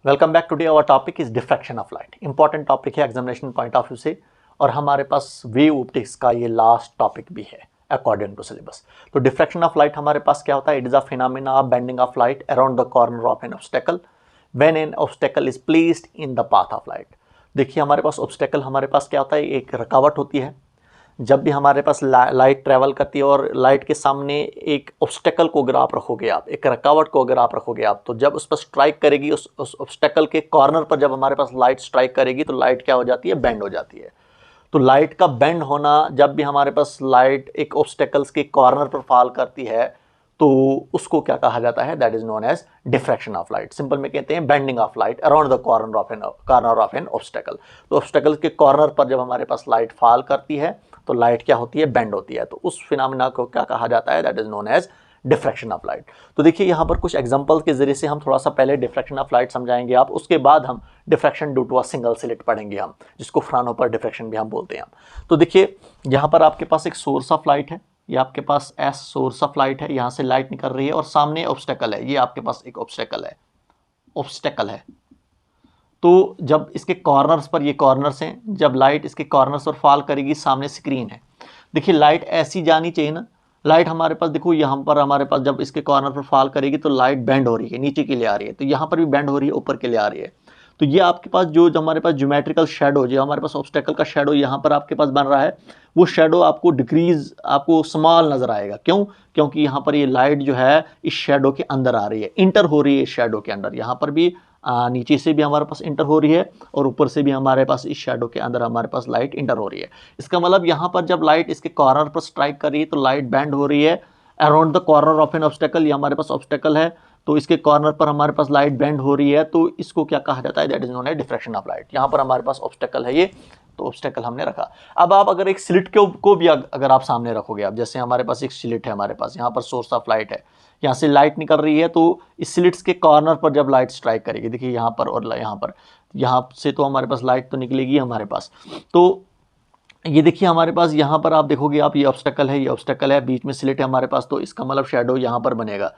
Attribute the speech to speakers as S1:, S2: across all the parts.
S1: Welcome back. Today our topic is diffraction of light. Important topic है examination point of view से, और हमारे पास wave optics का ये लास्ट टॉपिक भी है अकॉर्डिंग टू सिलेबस। तो डिफ्रैक्शन ऑफ लाइट हमारे पास क्या होता है? It is a phenomena of bending of light around the corner of an obstacle when an obstacle is placed in the path of light. देखिए हमारे पास obstacle हमारे पास क्या होता है? एक रुकावट होती है। जब भी हमारे पास लाइट ट्रेवल करती है और लाइट के सामने एक ऑब्स्टेकल को अगर आप रखोगे, आप एक रुकावट को अगर आप रखोगे आप, तो जब उस पर स्ट्राइक करेगी, उस ऑब्स्टेकल के कॉर्नर पर जब हमारे पास लाइट स्ट्राइक करेगी तो लाइट क्या हो जाती है? बेंड हो जाती है। तो लाइट का बेंड होना, जब भी हमारे पास लाइट एक ऑब्स्टेकल्स के कॉर्नर पर फॉल करती है तो उसको क्या कहा जाता है? That is known as diffraction of light. Simple में कहते हैं bending of light around the corner of an obstacle. तो ऑब्स्टेकल के कॉर्नर पर जब हमारे पास लाइट फॉल करती है तो लाइट क्या होती है? बेंड होती है। तो उस फिनोमेना को क्या कहा जाता है? That is known as diffraction of light. तो देखिए यहाँ पर कुछ एग्जांपल के जरिए से हम थोड़ा सा पहले डिफ्रैक्शन ऑफ लाइट समझाएंगे आप, उसके बाद हम diffraction due to a single slit पढ़ेंगे हम, जिसको फ्राउनहोफर डिफ्रैक्शन भी हम बोलते हैं हम। तो देखिए यहाँ पर आपके पास एक सोर्स ऑफ लाइट है, ये आपके पास एस सोर्स ऑफ लाइट है, यहाँ से लाइट निकल रही है और सामने ऑब्स्टेकल है, ये आपके पास एक ऑब्स्टेकल है। तो जब इसके कॉर्नर्स पर, ये कॉर्नर्स हैं, जब लाइट इसके कॉर्नर्स पर फॉल करेगी, सामने स्क्रीन है। देखिए लाइट ऐसी जानी चाहिए ना, लाइट हमारे पास देखो यहाँ पर हमारे पास जब इसके कॉर्नर पर फॉल करेगी तो लाइट बेंड हो रही है, नीचे के लिए आ रही है, तो यहाँ पर भी बेंड हो रही है, ऊपर के लिए आ रही है। तो ये आपके पास जो हमारे पास ज्योमेट्रिकल शेडो, जो हमारे पास ऑब्स्टेकल का शेडो यहाँ पर आपके पास बन रहा है, वो शेडो आपको डिक्रीज, आपको स्मॉल नजर आएगा। क्यों? क्योंकि यहाँ पर ये लाइट जो है इस शेडो के अंदर आ रही है, इंटर हो रही है इस शेडो के अंदर। यहाँ पर भी नीचे से भी हमारे पास इंटर हो रही है और ऊपर से भी हमारे पास इस शेडो के अंदर हमारे पास लाइट इंटर हो रही है। इसका मतलब यहाँ पर जब लाइट इसके कॉर्नर पर स्ट्राइक कर रही है तो लाइट बेंड हो रही है around the corner of an obstacle. ये हमारे पास ऑब्स्टेकल है तो इसके कॉर्नर पर हमारे पास लाइट बेंड हो रही है, तो इसको क्या कहा जाता है? That is known as diffraction of light. यहाँ पर हमारे पास ऑब्स्टेकल है ये, तो ऑब्स्टेकल हमने रखा। अब आप अगर एक स्लिट को भी अगर आप सामने रखोगे, आप जैसे हमारे पास एक स्लिट है, हमारे पास यहाँ पर सोर्स ऑफ लाइट है, यहाँ से लाइट निकल रही है, तो इस स्लिट्स के कॉर्नर पर जब लाइट स्ट्राइक करेगी, देखिए यहाँ पर और यहाँ पर, यहाँ से तो हमारे पास लाइट तो निकलेगी हमारे पास। तो ये देखिए हमारे पास यहाँ पर आप देखोगे आप, ये ऑब्स्टेकल है, ये ऑब्स्टेकल है, बीच में स्लिट है हमारे पास, तो इसका मतलब शेडो यहाँ पर बनेगा।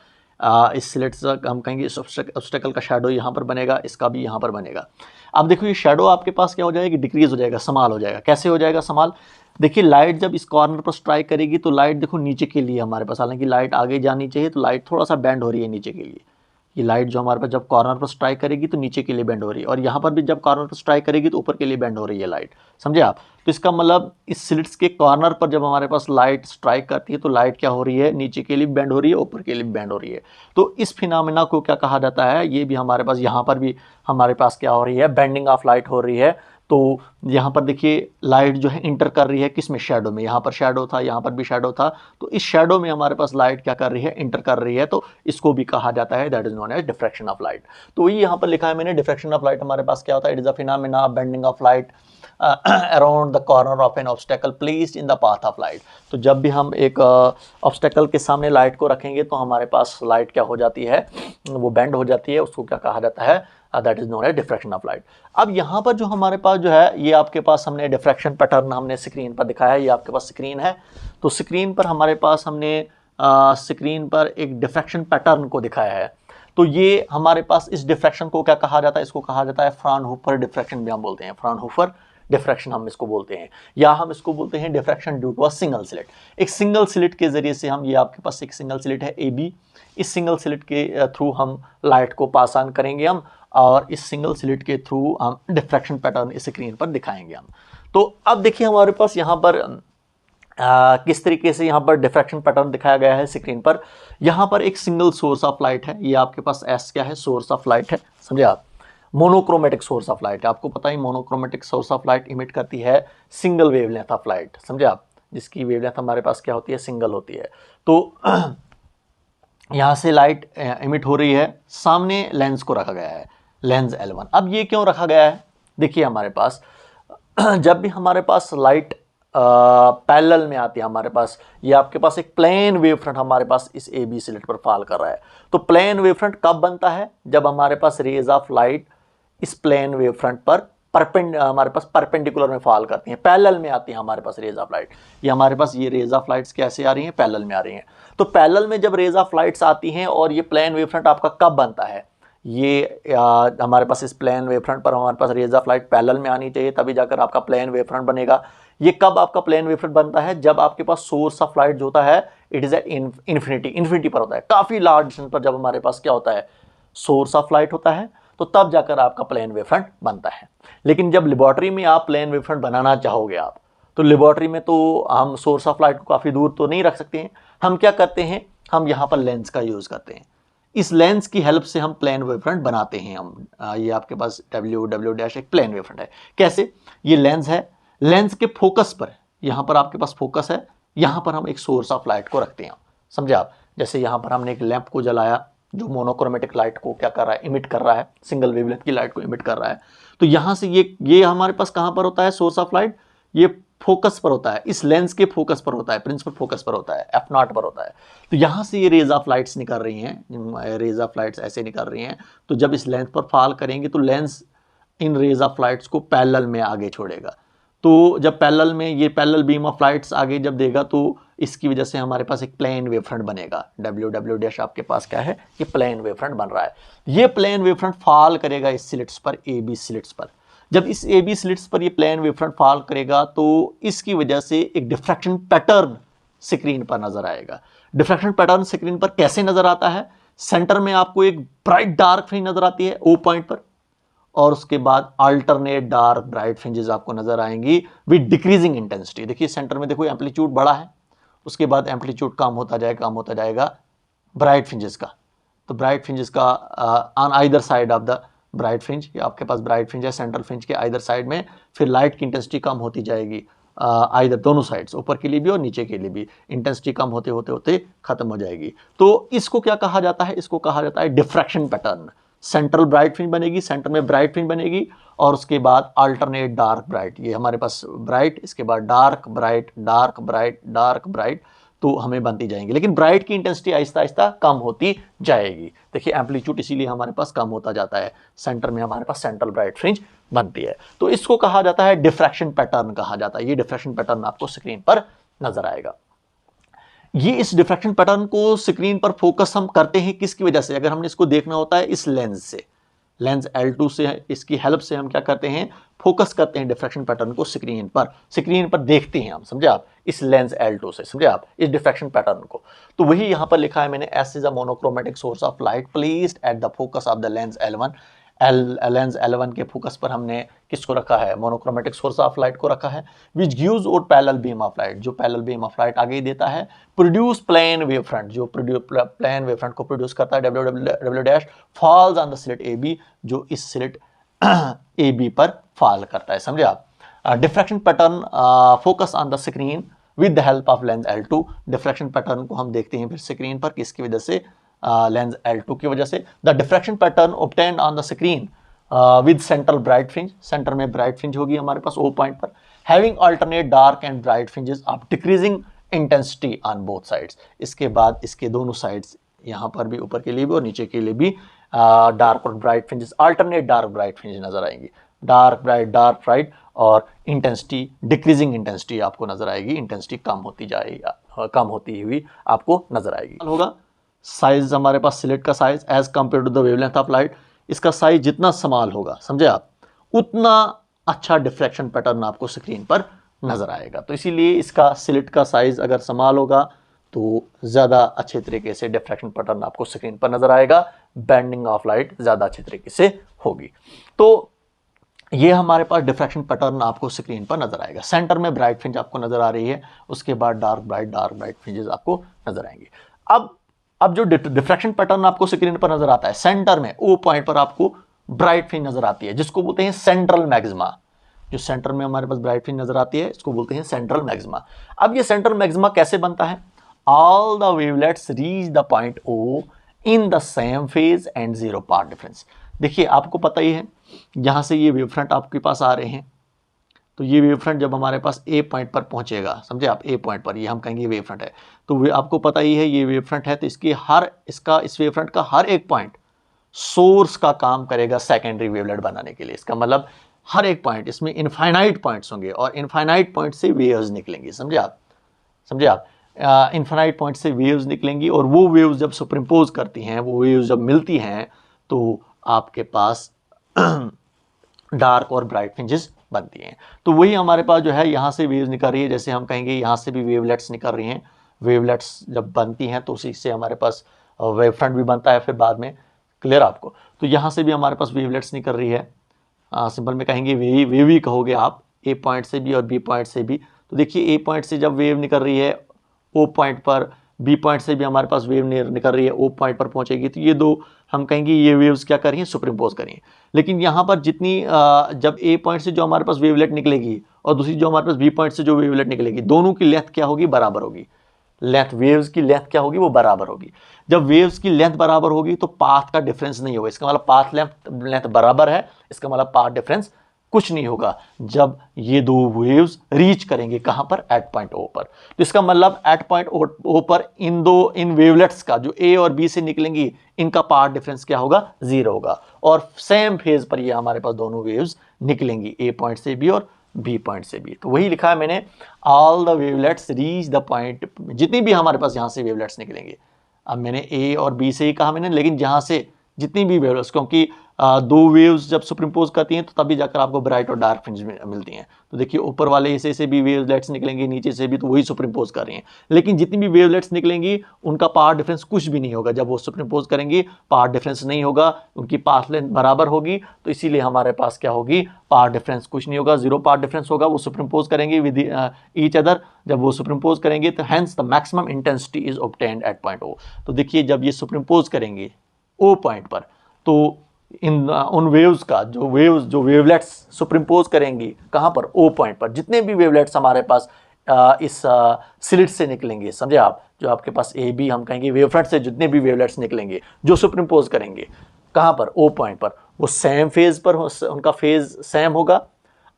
S1: इस स्लिट से हम कहेंगे इस ऑब्स्टेकल का शेडो यहाँ पर बनेगा, इसका भी यहाँ पर बनेगा। अब देखो ये शेडो आपके पास क्या हो जाएगी? डिक्रीज हो जाएगा, समाल हो जाएगा। कैसे हो जाएगा समाल? देखिए लाइट जब इस कॉर्नर पर स्ट्राइक करेगी तो लाइट देखो नीचे के लिए हमारे पास, हालांकि लाइट आगे जानी चाहिए तो लाइट थोड़ा सा बेंड हो रही है नीचे के लिए। ये लाइट जो हमारे पास जब कॉर्नर पर स्ट्राइक करेगी तो नीचे के लिए बेंड हो रही है, और यहाँ पर भी जब कॉर्नर पर स्ट्राइक करेगी तो ऊपर के लिए बेंड हो रही है लाइट। समझे आप? तो इसका मतलब इस स्लिट्स के कॉर्नर पर जब हमारे पास लाइट स्ट्राइक करती है तो लाइट क्या हो रही है? नीचे के लिए बेंड हो रही है, ऊपर के लिए बेंड हो रही है। तो इस फिनोमेना को क्या कहा जाता है? ये भी हमारे पास, यहाँ पर भी हमारे पास क्या हो रही है? बेंडिंग ऑफ लाइट हो रही है। तो यहाँ पर देखिए लाइट जो है इंटर कर रही है किस में? शेडो में। यहाँ पर शेडो था, यहाँ पर भी शेडो था, तो इस शेडो में हमारे पास लाइट क्या कर रही है? इंटर कर रही है। तो इसको भी कहा जाता है that is known as diffraction of light. तो ये यहाँ पर लिखा है मैंने, डिफ्रैक्शन ऑफ लाइट हमारे पास क्या होता है? It is a phenomena of bending of light around the corner of an obstacle placed in the path of light. तो जब भी हम एक ऑब्स्टेकल के सामने लाइट को रखेंगे तो हमारे पास लाइट क्या हो जाती है? वो बेंड हो जाती है। उसको क्या कहा जाता है? That is known as diffraction of light. अब यहाँ पर जो हमारे पास जो है, ये आपके पास हमने डिफ्रैक्शन पैटर्न हमने स्क्रीन पर दिखाया है। ये आपके पास स्क्रीन है, तो स्क्रीन पर हमारे पास हमने स्क्रीन पर एक डिफ्रैक्शन पैटर्न को दिखाया है। तो ये हमारे पास इस डिफ्रैक्शन को क्या कहा जाता है? इसको कहा जाता है फ्राउनहोफर डिफ्रैक्शन भी हम बोलते हैं। फ्राउनहोफर डिफ्रैक्शन हम इसको बोलते हैं, या हम इसको बोलते हैं diffraction due to a single slit. एक सिंगल स्लिट के जरिए से हम, ये आपके पास एक सिंगल स्लिट है AB, इस सिंगल स्लिट के थ्रू हम लाइट को पास ऑन करेंगे हम, और इस सिंगल स्लिट के थ्रू हम डिफ्रैक्शन पैटर्न इस स्क्रीन पर दिखाएंगे हम। तो अब देखिए हमारे पास यहाँ पर किस तरीके से यहाँ पर डिफ्रैक्शन पैटर्न दिखाया गया है स्क्रीन पर। यहाँ पर एक सिंगल सोर्स ऑफ लाइट है, ये आपके पास S क्या है? सोर्स ऑफ लाइट है। समझे आप? मोनोक्रोमेटिक सोर्स ऑफ लाइट, आपको पता ही monochromatic source of light emit करती है सिंगल वेवलेंथ ऑफ लाइट। समझे आप? जिसकी वेवलेंथ हमारे पास क्या होती है? सिंगल होती है। तो यहाँ से लाइट इमिट हो रही है, सामने लेंस को रखा गया है, लेंस L1। अब ये क्यों रखा गया है? देखिए हमारे पास जब भी हमारे पास लाइट पैरेलल में आती है हमारे पास, ये आपके पास एक प्लेन वेव फ्रंट हमारे पास इस AB स्लिट पर फॉल कर रहा है। तो प्लेन वेव फ्रंट कब बनता है? जब हमारे पास रेज ऑफ लाइट इस प्लेन वेव फ्रंट पर हमारे पास परपेंडिकुलर में फॉल करती हैं, पैरेलल में आती है हमारे पास रेज ऑफ लाइट। ये हमारे पास ये रेज ऑफ लाइट्स कैसे आ रही हैं? पैरेलल में आ रही हैं। तो पैरेलल में जब रेज ऑफ लाइट्स आती हैं और ये प्लेन वेव फ्रंट आपका कब बनता है? ये हमारे पास इस प्लेन वेव फ्रंट पर हमारे पास रेज ऑफ लाइट पैरेलल में आनी चाहिए, तभी जाकर आपका प्लेन वेव फ्रंट बनेगा। ये कब आपका प्लेन वेव फ्रंट बनता है? जब आपके पास सोर्स ऑफ लाइट जो होता है इट इज एट इन्फिनिटी पर होता है, काफी लार्ज डिस्टेंस पर जब हमारे पास क्या होता है, सोर्स ऑफ लाइट होता है, तो तब जाकर आपका प्लेन वेव फ्रंट बनता है। लेकिन जब लेबोरेटरी में आप प्लेन वेव फ्रंट बनाना चाहोगे आप, तो लेबोरेटरी में तो हम सोर्स ऑफ लाइट को काफी दूर तो नहीं रख सकते हैं। हम क्या करते हैं, हम यहाँ पर लेंस का यूज करते हैं। इस लेंस की हेल्प से हम प्लेन वेव फ्रंट बनाते हैं। हम ये आपके पास W एक प्लेन वेव फ्रंट है। कैसे? ये लेंस है, लेंस के फोकस पर, यहाँ पर आपके पास फोकस है, यहाँ पर हम एक सोर्स ऑफ लाइट को रखते हैं। समझे आप? जैसे यहाँ पर हमने एक लैंप को जलाया जो मोनोक्रोमेटिक लाइट को क्या कर रहा है, इमिट कर रहा है, सिंगल वेवलेंथ की लाइट को इमिट कर रहा है। तो यहाँ से ये हमारे पास कहाँ पर होता है सोर्स ऑफ लाइट? ये फोकस पर होता है, इस लेंस के फोकस पर होता है, प्रिंसिपल फोकस पर होता है, F0 पर होता है। तो यहाँ से ये रेज ऑफ लाइट्स निकल रही हैं, रेज ऑफ लाइट्स ऐसे निकल रही हैं। तो जब इस लेंस पर फॉल करेंगे तो लेंस इन रेज ऑफ लाइट्स को पैरेलल में आगे छोड़ेगा। तो जब पैरेलल में ये पैरेलल बीम ऑफ लाइट्स आगे जब देगा तो इसकी वजह से हमारे पास एक प्लेन वेव फ्रंट बनेगा। W आपके पास क्या है, ये प्लेन वेव फ्रंट बन रहा है। ये प्लेन वेव फ्रंट फॉल करेगा इस स्लिट्स पर, AB स्लिट्स पर। जब इस AB स्लिट्स पर ये प्लेन वेव फ्रंट फॉल करेगा तो इसकी वजह से एक डिफ्रैक्शन पैटर्न स्क्रीन पर नजर आएगा। डिफ्रैक्शन पैटर्न स्क्रीन पर कैसे नजर आता है? सेंटर में आपको एक ब्राइट डार्क फ्रिंज नजर आती है O पॉइंट पर, और उसके बाद अल्टरनेट डार्क ब्राइट फ्रिंजेस आपको नजर आएंगी विद डिक्रीजिंग इंटेंसिटी। देखिए सेंटर में देखो एम्पलीट्यूड बड़ा है, उसके बाद एम्पलीट्यूड कम होता जाएगा ब्राइट फ्रिंजेस का। तो ब्राइट फ्रिंजेस का on either side of the bright fringe, या आपके पास ब्राइट फ्रिंज है सेंट्रल फ्रिंज के आइदर साइड में, फिर लाइट की इंटेंसिटी कम होती जाएगी आइदर दोनों साइड्स, ऊपर के लिए भी और नीचे के लिए भी। इंटेंसिटी कम होते होते खत्म हो जाएगी। तो इसको क्या कहा जाता है? इसको कहा जाता है diffraction pattern. Central bright fringe बनेगी, सेंटर में ब्राइट फ्रिंज बनेगी, और उसके बाद अल्टरनेट डार्क ब्राइट, ये हमारे पास ब्राइट, इसके बाद dark bright, dark bright, dark bright, तो हमें बनती जाएंगी। लेकिन ब्राइट की इंटेंसिटी आहिस्ता आहिस्ता कम होती जाएगी। देखिए एम्पलीट्यूड इसीलिए हमारे पास कम होता जाता है, सेंटर में हमारे पास सेंट्रल ब्राइट फ्रिंज बनती है। तो इसको कहा जाता है डिफ्रैक्शन पैटर्न कहा जाता है। ये डिफ्रैक्शन पैटर्न आपको स्क्रीन पर नजर आएगा। ये इस डिफ्रैक्शन पैटर्न को स्क्रीन पर फोकस हम करते हैं किसकी वजह से? अगर हमने इसको देखना होता है इस लेंस से, लेंस L2 से, इसकी हेल्प से हम क्या करते हैं, फोकस करते हैं डिफ्रैक्शन पैटर्न को स्क्रीन पर देखते हैं हम। समझे आप? इस लेंस L2 से, समझे आप, इस डिफ्रैक्शन पैटर्न को। तो वही यहां पर लिखा है मैंने, S is a monochromatic source of light placed at the focus of the lens L1। Lens L1 के फोकस पर हमने किसको रखा है? मोनोक्रोमेटिक सोर्स ऑफ लाइट को रखा है, which gives out parallel beam of light, जो पैरेलल बीम ऑफ लाइट आगे ही देता है। प्रोड्यूस प्लेन वेव फ्रंट, जो प्लेन वेव फ्रंट को प्रोड्यूस करता है W falls on the slit AB, जो इस स्लिट AB पर फॉल करता है। समझे आप? Diffraction pattern focus on the screen with the help of lens L2। Diffraction pattern को हम देखते हैं फिर स्क्रीन पर किसकी वजह से? लेंस L2 की वजह से। The diffraction pattern obtained on the screen with central bright fringe, centre में ब्राइट फ्रिंज होगी हमारे पास O पॉइंट पर, having alternate dark and bright fringes of decreasing intensity on both sides. इसके बाद इसके दोनों साइड्स, यहाँ पर भी ऊपर के लिए भी और नीचे के लिए भी डार्क और bright fringes, alternate dark bright fringes नजर आएंगी। डार्क ब्राइट और इंटेंसिटी, डिक्रीजिंग इंटेंसिटी आपको नजर आएगी, इंटेंसिटी कम होती जाएगी, कम होती हुई आपको नजर आएगी। होगा साइज हमारे पास स्लिट का size as compare to the wavelength of light, इसका साइज जितना स्मॉल होगा, समझे आप, उतना अच्छा डिफ्रैक्शन पैटर्न आपको स्क्रीन पर नजर आएगा। तो इसीलिए इसका स्लिट का साइज अगर स्मॉल होगा तो ज्यादा अच्छे तरीके से डिफ्रैक्शन पैटर्न आपको स्क्रीन पर नजर आएगा, बेंडिंग ऑफ लाइट ज्यादा अच्छे तरीके से होगी। तो ये हमारे पास डिफ्रैक्शन पैटर्न आपको स्क्रीन पर नजर आएगा। सेंटर में ब्राइट फ्रिंज आपको नजर आ रही है, उसके बाद डार्क ब्राइट फ्रिंजेस आपको नजर आएंगे। अब जो डिफ्रैक्शन पैटर्न आपको स्क्रीन पर नजर आता है, सेंटर में O पॉइंट पर आपको ब्राइट फ्रिंज नजर आती है, जिसको बोलते हैं सेंट्रल मैक्सिमा। जो सेंटर में हमारे पास ब्राइट फ्रिंज नजर आती है, इसको बोलते हैं सेंट्रल मैक्सिमा। अब ये सेंट्रल मैक्सिमा कैसे बनता है? All the wavelets reach the point O in the same phase and zero path difference. देखिए आपको पता ही है, यहां से ये वेव फ्रंट आपके पास आ रहे हैं, तो ये वेव फ्रंट जब हमारे पास A पॉइंट पर पहुंचेगा, समझे आप, A पॉइंट पर, ये हम कहेंगे वेव फ्रंट है, तो आपको पता ही है ये वेव फ्रंट है, तो इस वेव फ्रंट का हर एक पॉइंट सोर्स का काम करेगा सेकेंडरी वेवलेट बनाने के लिए। इसका मतलब हर एक पॉइंट, इसमें इनफाइनाइट पॉइंट्स होंगे और इनफाइनाइट पॉइंट से वेव्स निकलेंगी, समझे आप, इनफाइनाइट पॉइंट से वेव्स निकलेंगी, और वो वेव्स जब सुपरिम्पोज करती हैं, वो वेव्स जब मिलती हैं, तो आपके पास डार्क और ब्राइट फ्रिंजेस बनती हैं। तो वही हमारे पास जो है यहाँ से वेव्स निकल रही है, जैसे हम कहेंगे यहाँ से भी वेवलेट्स निकल रही हैं। वेवलेट्स जब बनती हैं तो उसी से हमारे पास वेव फ्रंट भी बनता है फिर बाद में, क्लियर आपको। तो यहाँ से भी हमारे पास वेवलेट्स निकल रही है, सिंपल में कहेंगे वेव ही कहोगे आप, ए पॉइंट से भी और बी पॉइंट से भी। तो देखिए ए पॉइंट से जब वेव निकल रही है ओ पॉइंट पर, बी पॉइंट से भी हमारे पास वेव निकल रही है ओ पॉइंट पर पहुंचेगी, तो ये दो हम कहेंगे ये वेव्स क्या कर रही हैं, सुपरइम्पोज कर रही हैं। लेकिन यहाँ पर जितनी जब ए पॉइंट से जो हमारे पास वेवलेट निकलेगी और दूसरी जो हमारे पास बी पॉइंट से जो वेवलेट निकलेगी, दोनों की लेंथ क्या होगी, बराबर होगी। लेंथ, वेव्स की लेंथ क्या होगी, वो बराबर होगी। जब वेव्स की लेंथ बराबर होगी तो पाथ का डिफरेंस नहीं होगा। इसका मतलब पाथ लेंथ बराबर है, इसका मतलब पाथ डिफरेंस कुछ नहीं होगा जब ये दो वेव्स रीच करेंगे कहां पर, एट पॉइंट ओ पर। तो इसका मतलब एट पॉइंट ओ पर इन वेवलेट्स का जो ए और बी से निकलेंगी, इनका पाथ डिफरेंस क्या होगा, 0 होगा। और सेम फेज पर ये हमारे पास दोनों वेव्स निकलेंगी, ए पॉइंट से भी और बी पॉइंट से भी। तो वही लिखा है मैंने, all the wavelets reach the point, जितनी भी हमारे पास यहां से वेवलेट्स निकलेंगे। अब मैंने ए और बी से ही कहा मैंने, लेकिन जहां से जितनी भी वेवलेट्स, क्योंकि दो वेव्स जब सुपरइम्पोज करती हैं तो तभी जाकर आपको ब्राइट और डार्क फ्रिंज मिलती हैं। तो देखिए ऊपर वाले हिस्से से भी वेवलेट्स निकलेंगी, नीचे से भी, तो वही सुपरइम्पोज कर रही हैं। लेकिन जितनी भी वेवलेट्स निकलेंगी उनका पाथ डिफरेंस कुछ भी नहीं होगा। जब वो सुपरइम्पोज करेंगी पाथ डिफरेंस नहीं होगा, उनकी पाथ लेंथ बराबर होगी। तो इसीलिए हमारे पास क्या होगी, पाथ डिफरेंस कुछ नहीं होगा, 0 पाथ डिफरेंस होगा। वो सुपरइम्पोज करेंगे विद ईच अदर। जब वो सुपरइम्पोज करेंगे तो hence the maximum intensity is obtained at point O. तो देखिए जब ये सुपरइम्पोज करेंगे ओ पॉइंट पर, तो उन वेव्स का जो वेवलेट्स सुपरइम्पोज करेंगी कहां पर, ओ पॉइंट पर, जितने भी वेवलेट्स हमारे पास इस स्लिट से निकलेंगे, समझे आप, जो आपके पास ए बी हम कहेंगे वेव फ्रंट से जितने भी वेवलेट्स निकलेंगे जो सुपरइम्पोज करेंगे कहां पर, ओ पॉइंट पर, वो सेम फेज पर, उनका फेज सेम होगा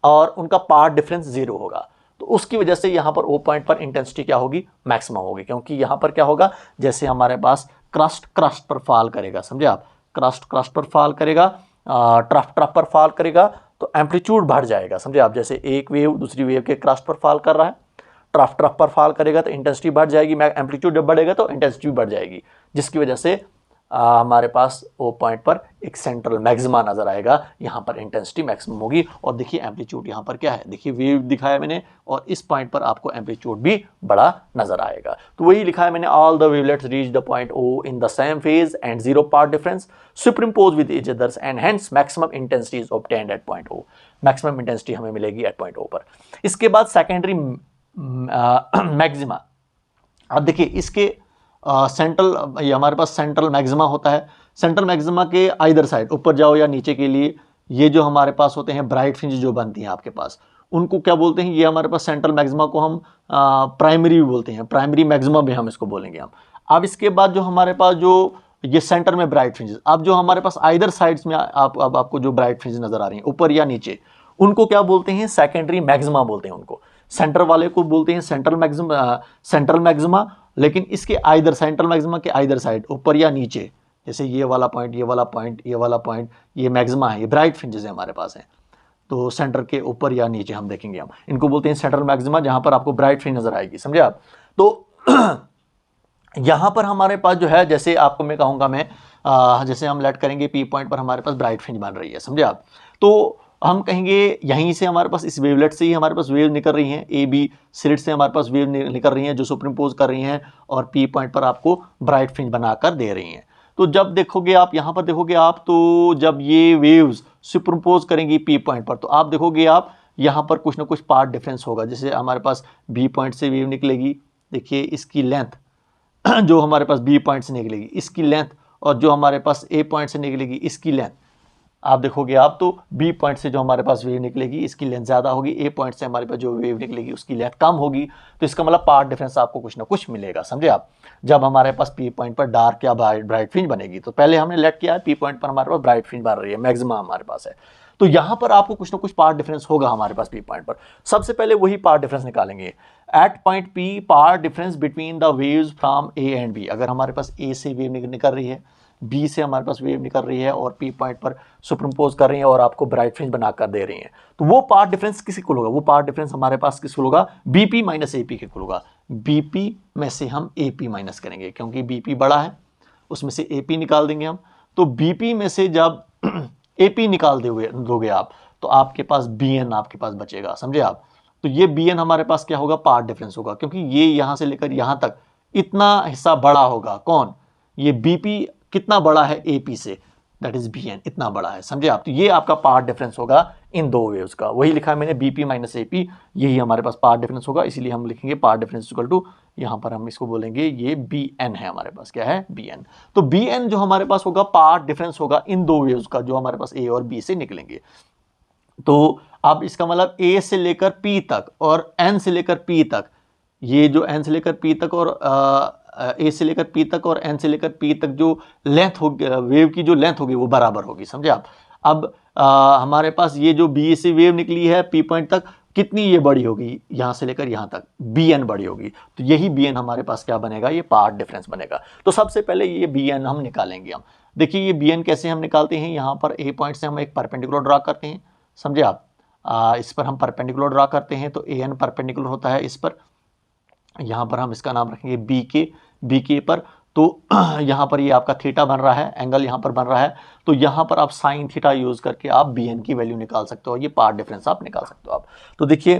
S1: और उनका पाथ डिफरेंस 0 होगा। तो उसकी वजह से यहां पर ओ पॉइंट पर इंटेंसिटी क्या होगी, मैक्सिमम होगी। क्योंकि यहां पर क्या होगा, जैसे हमारे पास क्रस्ट पर फॉल करेगा, समझे आप, क्रस्ट पर फॉल करेगा, ट्रफ पर फॉल करेगा, तो एम्पलीट्यूड बढ़ जाएगा, समझे आप। जैसे एक वेव दूसरी वेव के क्रस्ट पर फॉल कर रहा है, ट्रफ पर फॉल करेगा तो इंटेंसिटी बढ़ जाएगी, एम्पलीट्यूड जब बढ़ेगा तो इंटेंसिटी बढ़ जाएगी, जिसकी वजह से हमारे पास ओ पॉइंट पर एक सेंट्रल मैक्सिमा नजर आएगा, यहाँ पर इंटेंसिटी मैक्सिमम होगी। और देखिए एम्पलीट्यूड यहाँ पर क्या है, देखिए वेव दिखाया मैंने, और इस पॉइंट पर आपको एम्पलीट्यूड भी बड़ा नजर आएगा। तो वही लिखा है मैंने, all the wavelets reach the point O in the same phase and 0 path difference superimpose with each others and hence maximum intensity is obtained at point O. Maximum intensity हमें मिलेगी एट पॉइंट ओ पर। इसके बाद secondary maxima. अब देखिए इसके central, ये हमारे पास सेंट्रल मैक्सिमा होता है। सेंट्रल मैक्सिमा के आइदर साइड, ऊपर जाओ या नीचे के लिए, ये जो हमारे पास होते हैं ब्राइट फ्रिंज जो बनती हैं आपके पास, उनको क्या बोलते हैं, ये हमारे पास सेंट्रल मैक्सिमा को हम प्राइमरी भी बोलते हैं, प्राइमरी मैक्सिमा भी हम इसको बोलेंगे हम। अब इसके बाद जो हमारे पास जो ये सेंटर में ब्राइट फ्रिंजेस, अब जो हमारे पास आइदर साइड्स में अब आपको जो ब्राइट फ्रिंज नजर आ रही हैं ऊपर या नीचे, उनको क्या बोलते हैं, सेकेंडरी मैक्सिमा बोलते हैं उनको। सेंटर वाले को बोलते हैं सेंट्रल मैक्सिमा, लेकिन इसके आइदर, सेंट्रल मैक्सिमा के आइदर साइड, ऊपर या नीचे, जैसे ये वाला पॉइंट, ये वाला पॉइंट, ये वाला पॉइंट, ये मैक्सिमा है, ये ब्राइट फ्रिंजेस है हमारे पास है। तो सेंटर के ऊपर या नीचे हम देखेंगे, हम इनको बोलते हैं सेंट्रल मैक्सिमा, जहां पर आपको ब्राइट फ्रिंज नजर आएगी, समझे आप। तो यहां पर हमारे पास जो है, जैसे आपको मैं कहूंगा, मैं जैसे हम लेट करेंगे पी पॉइंट पर हमारे पास ब्राइट फ्रिंज बन रही है, समझे आप। तो हम कहेंगे यहीं से हमारे पास इस वेवलेट से ही हमारे पास वेव निकल रही हैं, ए बी स्लिट से हमारे पास वेव निकल रही हैं जो सुपरइम्पोज कर रही हैं और पी पॉइंट पर आपको ब्राइट फ्रिंज बनाकर दे रही हैं। तो जब देखोगे आप, यहाँ पर देखोगे आप, तो जब ये वेव्स सुपरइम्पोज करेंगी पी पॉइंट पर, तो आप देखोगे आप यहाँ पर कुछ ना कुछ पाथ डिफरेंस होगा। जैसे हमारे पास बी पॉइंट से वेव निकलेगी, देखिए इसकी लेंथ जो हमारे पास बी पॉइंट से निकलेगी इसकी लेंथ, और जो हमारे पास ए पॉइंट से निकलेगी इसकी लेंथ, आप देखोगे आप, तो बी पॉइंट से जो हमारे पास वेव निकलेगी इसकी लेंथ ज़्यादा होगी, ए पॉइंट से हमारे पास जो वेव निकलेगी उसकी लेंथ कम होगी। तो इसका मतलब पाथ डिफरेंस आपको कुछ ना कुछ मिलेगा, समझे आप। जब हमारे पास पी पॉइंट पर डार्क या ब्राइट फ्रिंज बनेगी, तो पहले हमने लेट किया है पी पॉइंट पर हमारे पास ब्राइट फ्रिंज बन रही है, मैक्सिमम हमारे पास है, तो यहाँ पर आपको कुछ ना कुछ पाथ डिफरेंस होगा हमारे पास पी पॉइंट पर। सबसे पहले वही पाथ डिफरेंस निकालेंगे। At point P, path difference between the waves from A and B. अगर हमारे पास ए से वेव निकल रही है, बी से हमारे पास वेव निकल रही है और पी पॉइंट पर सुपरइम्पोज कर रही है और आपको ब्राइट फ्रिंज बनाकर दे रही है, तो वो पाथ डिफरेंस किसी को होगा, वो पाथ डिफरेंस हमारे पास किसको होगा, बीपी माइनस एपी के को होगा। बीपी में से हम एपी माइनस करेंगे, क्योंकि बीपी बड़ा है, उसमें से एपी निकाल देंगे हम। तो बीपी में से जब AP निकाल दोगे आप, तो आपके पास BN आपके पास बचेगा, समझे आप। तो ये BN हमारे पास क्या होगा, पार्ट डिफरेंस होगा, क्योंकि ये यहां से लेकर यहां तक इतना हिस्सा बड़ा होगा, कौन, ये BP कितना बड़ा है AP से, दैट इज BN इतना बड़ा है, समझे आप। तो ये आपका पार्ट डिफरेंस होगा इन दो वेव्स का, वही लिखा है मैंने BP माइनस AP, यही हमारे पास पार्ट डिफरेंस होगा, इसीलिए हम लिखेंगे पार्ट डिफरेंस इक्वल टू, यहां पर हम इसको बोलेंगे ये BN है हमारे पास, क्या है, BN। तो BN जो हमारे पास होगा पार्ट डिफरेंस होगा इन दो वेव्स का, जो हमारे पास A और B से निकलेंगे। तो अब इसका मतलब A से लेकर P तक और N से लेकर P तक, ये जो N से लेकर P तक और A से लेकर P तक और N से लेकर P तक जो लेंथ होगी, वेव की जो लेंथ होगी वो बराबर होगी, समझे आप। अब हमारे पास ये जो B से वेव निकली है P पॉइंट तक, कितनी ये बड़ी होगी, यहां से लेकर यहां तक BN बड़ी होगी, तो यही BN हमारे पास क्या बनेगा, ये पार्ट डिफरेंस बनेगा। तो सबसे पहले ये BN हम निकालेंगे। हम देखिए ये BN कैसे हम निकालते हैं, यहां पर A पॉइंट से हम एक परपेंडिकुलर ड्रा करते हैं, समझे आप। इस पर हम परपेंडिकुलर ड्रा करते हैं, तो AN परपेंडिकुलर होता है इस पर, यहां पर हम इसका नाम रखेंगे BK पर। तो यहां पर ये आपका थीटा बन रहा है, एंगल यहां पर बन रहा है, तो यहां पर आप साइन थीटा यूज करके आप BN की वैल्यू निकाल सकते हो, ये पार्ट डिफरेंस आप निकाल सकते हो आप। तो देखिए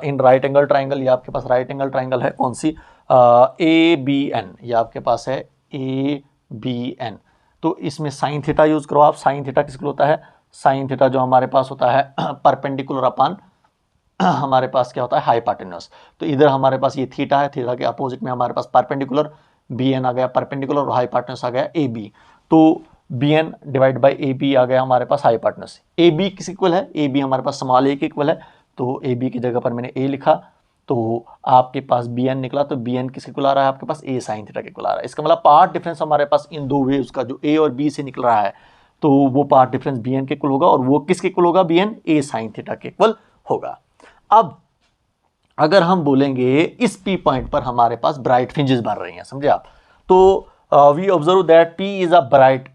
S1: इन राइट एंगल ट्राइंगल, ये आपके पास राइट एंगल ट्राइंगल है, कौन सी, ABN, ये आपके पास है ABN। तो इसमें साइन थीटा यूज करो आप। साइन थीटा किसको होता है, साइन थीटा जो हमारे पास होता है परपेंडिकुलर अपन हमारे पास क्या होता है, हाइपोटेन्यूस। तो इधर हमारे पास ये थीटा है, थीटा के अपोजिट में हमारे पास परपेंडिकुलर BN आ गया परपेंडिकुलर, और हाइपोटेन्यूस आ गया AB। तो BN डिवाइड बाय AB आ गया हमारे पास हाइपोटेन्यूस। AB किस इक्वल है, AB हमारे पास स्मॉल a के इक्वल है, तो AB की जगह पर मैंने A लिखा, तो आपके पास BN निकला, तो BN किसके इक्वल आ रहा है, आपके पास A साइन थीटा के इक्वल आ रहा है। इसका मतलब पार्ट डिफरेंस हमारे पास इन दो वेव्स का जो A और B से निकल रहा है, तो वो पार्ट डिफरेंस BN के इक्वल होगा, और वो किसके इक्वल होगा, BN A साइन थीटा के इक्वल होगा। अब अगर हम बोलेंगे इस P पॉइंट पर हमारे पास ब्राइट फ्रिंजेस बन रही हैं, समझे आप, तो we observe that P is a bright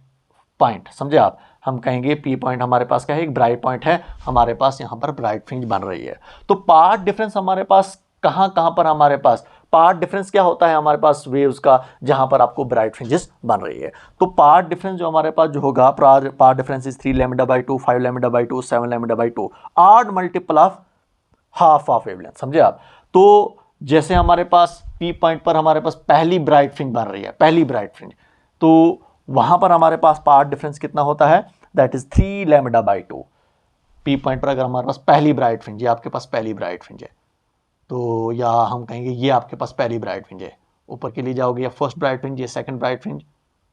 S1: point, समझे आप। हम कहेंगे P पॉइंट हमारे पास क्या है, एक ब्राइट पॉइंट है, हमारे पास यहां पर ब्राइट फ्रिंज बन रही है। तो पार्ट डिफरेंस हमारे पास कहां कहां पर, हमारे पास पार्ट डिफरेंस क्या होता है हमारे पास वेव्स का, जहां पर आपको ब्राइट फ्रिंजेस बन रही है। तो पार्ट डिफरेंस जो हमारे पास जो होगा, path difference is 3 λ/2, 5 λ/2, 7 λ/2, odd multiple of half of wavelength, समझे आप। तो जैसे हमारे पास P पॉइंट पर हमारे पास पहली ब्राइट फ्रिंज बन रही है, पहली ब्राइट फ्रिंज, तो वहां पर हमारे पास पार्ट डिफरेंस कितना होता है, दैट इज 3 λ/2। P पॉइंट पर अगर हमारे पास पहली ब्राइट फ्रिंज, ये आपके पास पहली ब्राइट फ्रिंज है, तो या हम कहेंगे ये आपके पास पहली ब्राइट फ्रिंज है, ऊपर के लिए जाओगे या फर्स्ट ब्राइट फ्रिंज, ये सेकंड ब्राइट फ्रिंज,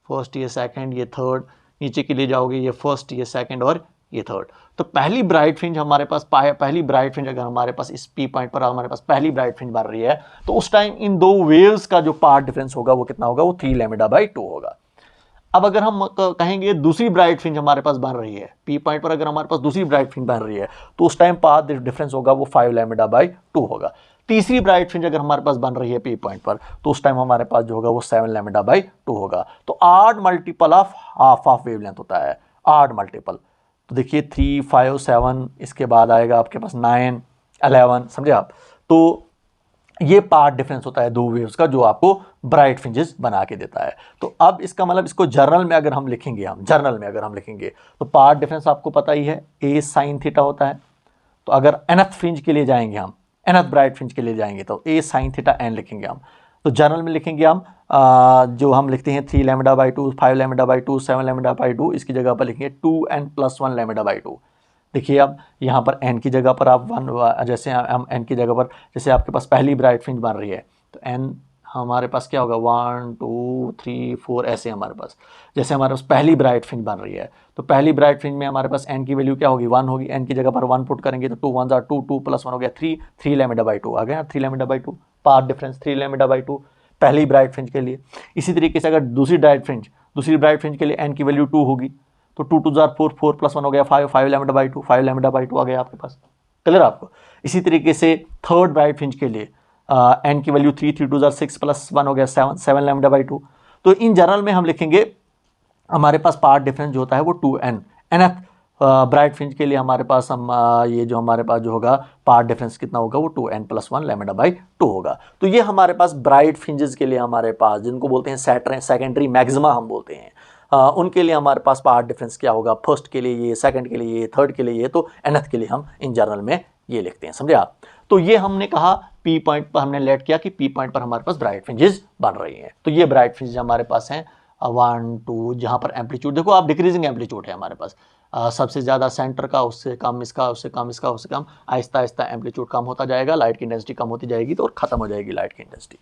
S1: फर्स्ट ये सेकंड ये थर्ड, नीचे के लिए जाओगे ये फर्स्ट ये सेकंड और ये थर्ड। तो पहली ब्राइट फ्रिंज हमारे पास पहली ब्राइट फ्रिंज अगर हमारे पास इस P पॉइंट पर हमारे पास पहली ब्राइट फ्रिंज बन रही है, तो उस टाइम इन दो वेव्स का जो पार्ट डिफरेंस होगा वो कितना होगा, वो 3 λ/2 होगा। अब अगर हम कहेंगे दूसरी ब्राइट फ्रिंज हमारे पास बन रही है P पॉइंट पर, अगर हमारे पास दूसरी ब्राइट फ्रिंज बन रही है, तो उस टाइम पाथ डिफरेंस होगा वो 5 λ/2 होगा। तीसरी ब्राइट फ्रिंज अगर हमारे पास बन रही है P पॉइंट पर, तो उस टाइम हमारे पास जो होगा वो 7 λ/2 होगा। तो odd multiple of half of wavelength होता है, ऑड मल्टीपल। तो देखिए 3, 5, 7, इसके बाद आएगा आपके पास 9, 11, समझे आप। तो ये पार्ट डिफरेंस होता है दो वेव्स का, जो आपको ब्राइट फ्रिंजेस बना के देता है। तो अब इसका मतलब इसको जर्नल में अगर हम लिखेंगे, जर्नल में अगर हम लिखेंगे, तो पार्ट डिफरेंस आपको पता ही है, A साइन थीटा होता है। तो अगर nth फ्रिंज के लिए जाएंगे हम, nth ब्राइट फ्रिंज के लिए जाएंगे, तो A साइन थीटा n लिखेंगे हम। तो जर्नल में लिखेंगे हम जो हम लिखते हैं 3 λ/2, 5 λ/2, 7 λ/2, इसकी जगह पर लिखेंगे 2n + 1 λ/2। देखिए अब यहाँ पर n की जगह पर आप 1, जैसे हम n की जगह पर, जैसे आपके पास पहली ब्राइट फ्रिंज बन रही है, तो n हमारे पास क्या होगा, 1, 2, 3, 4, ऐसे हमारे पास, जैसे हमारे पास पहली ब्राइट फ्रिंज बन रही है, तो पहली ब्राइट फ्रिंज में हमारे पास n की वैल्यू क्या होगी, 1 होगी। n की जगह पर 1 पुट करेंगे तो 2 1 ज़ा 2, 2 + 1 हो गया 3, 3 λ/2 आ गया, 3 λ/2 पार्ट डिफरेंस 3 λ/2 पहली ब्राइट फ्रिंज के लिए। इसी तरीके से अगर दूसरी ब्राइट फ्रिंज के लिए n की वैल्यू 2 होगी, तो 2 2 ज़ा 4, 4 + 1 हो गया 5, 5 λ/2, 5 λ/2 आ गया आपके पास, क्लियर आपको। इसी तरीके से थर्ड ब्राइट फ्रिंज के लिए n की वैल्यू 3, 3 2 ज़ा 6 + 1 हो गया 7, 7 λ/2। तो इन जनरल में हम लिखेंगे हमारे पास पार्ट डिफरेंस जो होता है वो 2n, nth ब्राइट फ्रिंज के लिए हमारे पास हम ये जो हमारे पास जो होगा पार्ट डिफरेंस कितना होगा, वो 2n + 1 λ/2 होगा। तो ये हमारे पास ब्राइट फ्रिंजेस के लिए हमारे पास, जिनको बोलते हैं सेकेंडरी मैक्सिमा हम बोलते हैं, उनके लिए हमारे पास पार्ट डिफरेंस क्या होगा, फर्स्ट के लिए ये, सेकंड के लिए ये, थर्ड के लिए ये, तो nth के लिए हम इन जनरल में ये लिखते हैं, समझे आप। तो ये हमने कहा P पॉइंट पर हमने लेट किया कि P पॉइंट पर हमारे पास ब्राइट फ्रिंजेस बन रही हैं। तो ये ब्राइट फ्रिंजेस हमारे पास हैं 1 2, जहाँ पर एम्पलीट्यूड देखो आप डिक्रीजिंग एम्पलीट्यूड है हमारे पास, सबसे ज़्यादा सेंटर का, उससे कम इसका, उससे कम इसका, उससे कम, आहिस्ता आहिस्ता एम्पलीट्यूड कम होता जाएगा, लाइट की इंटेंसिटी कम होती जाएगी तो और खत्म हो जाएगी लाइट की इंटेंसिटी।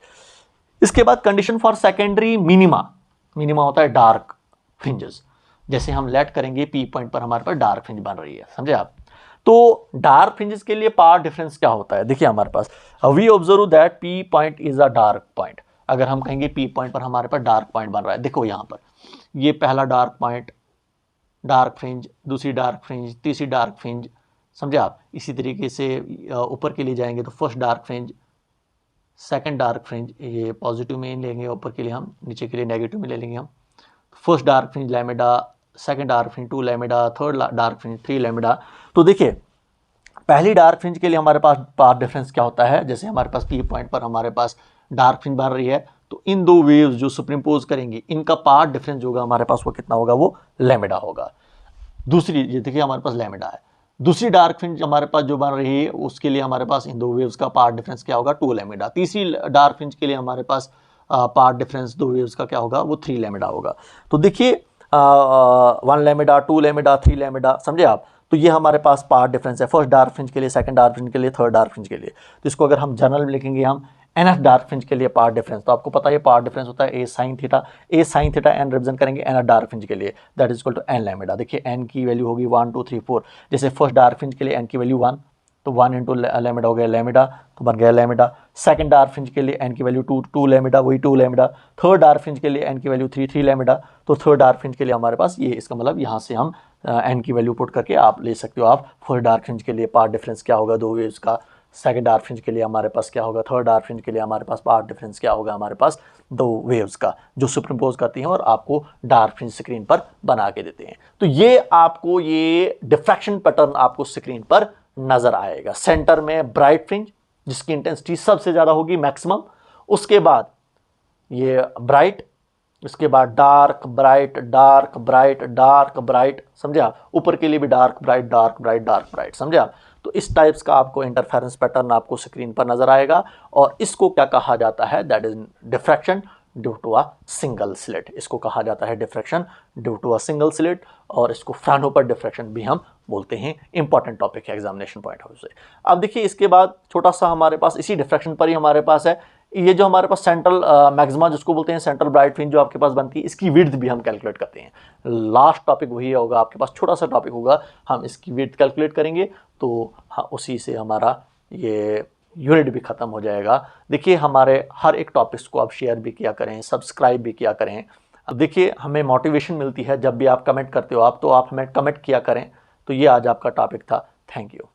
S1: इसके बाद condition for secondary minima, minima होता है डार्क फ्रिंजेस। जैसे हम लेट करेंगे P पॉइंट पर हमारे पास डार्क फ्रिंज बन रही है, समझे आप। तो डार्क फ्रिंजेस के लिए पार्ट डिफरेंस क्या होता है, देखिए हमारे पास we observe that P point is a dark point. अगर हम कहेंगे P पॉइंट पर हमारे पास डार्क पॉइंट बन रहा है, देखो यहाँ पर ये पहला डार्क पॉइंट, डार्क फ्रिंज, दूसरी डार्क फ्रिंज, तीसरी डार्क फ्रिंज, समझे आप। इसी तरीके से ऊपर के लिए जाएंगे तो first dark fringe, second dark fringe, ये पॉजिटिव में लेंगे ऊपर के लिए हम, नीचे के लिए नेगेटिव में ले लेंगे हम। First dark fringe lambda, second dark fringe 2 lambda, third dark fringe 3 lambda. तो देखिए पहली डार्क फ्रिंज के लिए हमारे पास पाथ डिफरेंस क्या होता है, जैसे हमारे पास P पॉइंट पर हमारे पास डार्क फ्रिंज बन रही है, तो इन दो वेव्स जो सुपरिम्पोज करेंगी इनका पाथ डिफरेंस जो होगा हमारे पास वो कितना होगा, वो लैम्बडा होगा। दूसरी ये देखिए हमारे पास लैम्बडा है, दूसरी डार्क फ्रिंज हमारे पास जो बन रही है उसके लिए हमारे पास इन दो वेव्स का पाथ डिफरेंस क्या होगा, 2 लैम्बडा। तीसरी डार्क फ्रिंज के लिए हमारे पास पाथ डिफरेंस दो वेव्स का क्या होगा, वो 3 लैम्बडा होगा। तो देखिए 1 लैम्बडा, 2 लैम्बडा, 3 लैम्बडा, समझे आप। तो ये हमारे पास पार्ट डिफरेंस है फर्स्ट डार्क फ्रिंज के लिए, सेकंड डार्क फ्रिंज के लिए, थर्ड डार्क फ्रिंज के लिए। तो इसको अगर हम जनरल में लिखेंगे हम nth डार्क फ्रिंज के लिए पार्ट डिफरेंस, तो आपको पता है पार्ट डिफरेंस होता है a sin theta, n represent करेंगे nth डार्क फ्रिंज के लिए, that is equal to n lambda. देखिए n की वैल्यू होगी 1 2 3 4, जैसे फर्स्ट डार्क फ्रिंज के लिए n की वैल्यू 1, तो 1 इंटू लैम्बडा हो गया लैम्बडा, तो बन गया लैम्बडा। सेकंड डार्क फ्रिंज के लिए n की वैल्यू 2 लैम्बडा, वही 2 लैम्बडा। थर्ड डार्क फ्रिंज के लिए n की वैल्यू 3 लैम्बडा, तो थर्ड डार्क फ्रिंज के लिए हमारे पास ये, इसका मतलब यहाँ से हम n की वैल्यू पुट करके आप ले सकते हो आप फर्स्ट डार्क फ्रिंज के लिए पार्ट डिफरेंस क्या होगा दो वेव्स का, सेकंड डार्क फ्रिंज के लिए हमारे पास क्या होगा, थर्ड डार्क फ्रिंज के लिए हमारे पास पार्ट डिफरेंस क्या होगा हमारे पास दो वेव्स का, जो सुपरइम्पोज करती हैं और आपको डार्क फ्रिंज स्क्रीन पर बना के देते हैं। तो ये आपको ये डिफ्रैक्शन पैटर्न आपको स्क्रीन पर नजर आएगा। सेंटर में ब्राइट फ्रिंज जिसकी इंटेंसिटी सबसे ज्यादा होगी मैक्सिमम, उसके बाद ये ब्राइट, उसके बाद dark bright, dark bright, dark bright, समझे आप। ऊपर के लिए भी dark bright, dark bright, dark bright, समझे आप। तो इस टाइप्स का आपको इंटरफेरेंस पैटर्न आपको स्क्रीन पर नजर आएगा, और इसको क्या कहा जाता है, that is diffraction due to a single slit. इसको कहा जाता है diffraction due to a single slit, और इसको फ्राउनहोफर डिफ्रैक्शन भी हम बोलते हैं। इंपॉर्टेंट टॉपिक है एग्जामिनेशन पॉइंट ऑफ व्यू से। अब देखिए इसके बाद छोटा सा हमारे पास इसी डिफ्रैक्शन पर ही हमारे पास है ये जो हमारे पास सेंट्रल मैक्सिमा जिसको बोलते हैं सेंट्रल ब्राइट फ्रिंज जो आपके पास बनती है, इसकी विड्थ भी हम कैलकुलेट करते हैं। लास्ट टॉपिक वही होगा आपके पास, छोटा सा टॉपिक होगा, हम इसकी विड्थ कैलकुलेट करेंगे, तो हाँ उसी से हमारा ये यूनिट भी खत्म हो जाएगा। देखिए हमारे हर एक टॉपिक्स को आप शेयर भी किया करें, सब्सक्राइब भी किया करें। अब देखिए हमें मोटिवेशन मिलती है जब भी आप कमेंट करते हो आप, तो आप हमें कमेंट किया करें। तो ये आज आपका टॉपिक था। Thank you.